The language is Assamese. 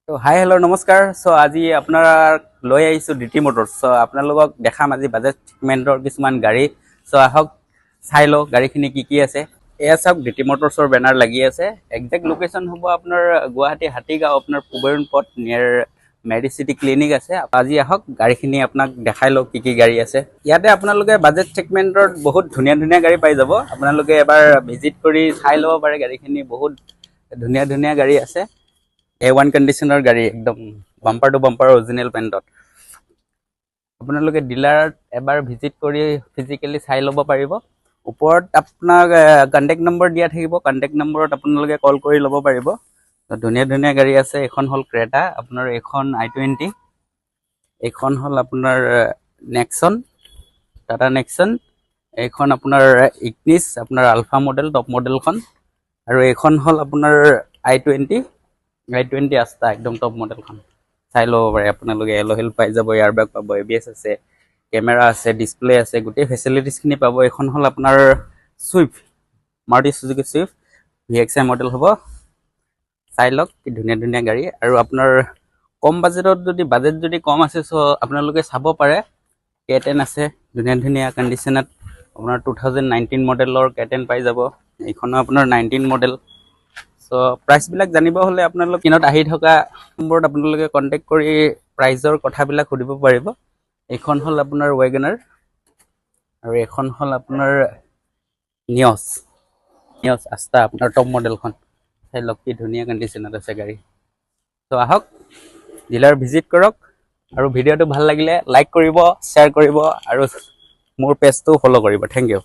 তো হাই হেল্ল' নমস্কাৰ। আজি আপোনাৰ লৈ আহিছোঁ ডিটি মটৰ্ছ। আপোনালোকক দেখাম আজি বাজাজ ছেগমেণ্টৰ কিছুমান গাড়ী। আহক চাই লওঁ গাড়ীখিনি কি আছে। এয়া চাওক ডিটি মটৰ্ছৰ বেনাৰ লাগি আছে। একজেক্ট লোকেশ্যন হ'ব আপোনাৰ গুৱাহাটী হাতীগাঁও, আপোনাৰ পুবেৰুণ পথ নিয়াৰ মেডিচিটি ক্লিনিক আছে। আজি আহক গাড়ীখিনি আপোনাক দেখাই লওঁ কি গাড়ী আছে। ইয়াতে আপোনালোকে বাজেট ছেগমেণ্টত বহুত ধুনীয়া ধুনীয়া গাড়ী পাই যাব। আপোনালোকে এবাৰ ভিজিট কৰি চাই ল'ব পাৰে। গাড়ীখিনি বহুত ধুনীয়া ধুনীয়া গাড়ী আছে। A1 কণ্ডিশ্যনৰ গাড়ী, একদম বাম্পাৰ টু বাম্পাৰ অৰিজিনেল পেণ্টত। আপোনালোকে ডিলাৰত এবাৰ ভিজিট কৰি ফিজিকেলি চাই ল'ব পাৰিব। ওপৰত আপোনাক কণ্টেক্ট নম্বৰ দিয়া থাকিব। কণ্টেক্ট নম্বৰত আপোনালোকে কল কৰি ল'ব পাৰিব। ধুনীয়া ধুনীয়া গাড়ী আছে। এখন হ'ল ক্ৰেটা, আপোনাৰ এখন i20, এইখন হ'ল আপোনাৰ নেক্সন, টাটা নেক্সন, এইখন আপোনাৰ ইগনিছ, আপোনাৰ আলফা মডেল, টপ মডেলখন, আৰু এইখন হ'ল আপোনাৰ i20 আস্তা, একদম টপ মডেলখন। চাই ল'ব পাৰে আপোনালোকে। এল'হেল পাই যাব, এয়াৰবেগ পাব, ABS আছে, কেমেৰা আছে, ডিছপ্লে আছে, গোটেই ফেচিলিটিছখিনি পাব। এইখন হ'ল আপোনাৰ Swift, Maruti Suzuki Swift VXI model হ'ব। চাই লওক কি ধুনীয়া ধুনীয়া গাড়ী। আৰু আপোনাৰ কম বাজেটত বাজেট যদি কম আছে, আপোনালোকে চাব পাৰে। K10 আছে ধুনীয়া ধুনীয়া কণ্ডিশ্যনত। আপোনাৰ 2019 মডেলৰ K10 পাই যাব। এইখনো আপোনাৰ 19 মডেল। প্ৰাইচবিলাক জানিব হ'লে আপোনালোক কিনত আহি থকা নম্বৰত আপোনালোকে কণ্টেক্ট কৰি প্ৰাইজৰ কথাবিলাক সুধিব পাৰিব। এইখন হ'ল আপোনাৰ ৱেগনাৰ, আৰু এইখন হ'ল আপোনাৰ নিয়ছ আস্তা, আপোনাৰ টপ মডেলখন। চাই লওক কি ধুনীয়া কণ্ডিশ্যনত আছে গাড়ী। আহক ডিলাৰ ভিজিট কৰক, আৰু ভিডিঅ'টো ভাল লাগিলে লাইক কৰিব, শ্বেয়াৰ কৰিব, আৰু মোৰ পেজটো ফ'ল' কৰিব। Thank U.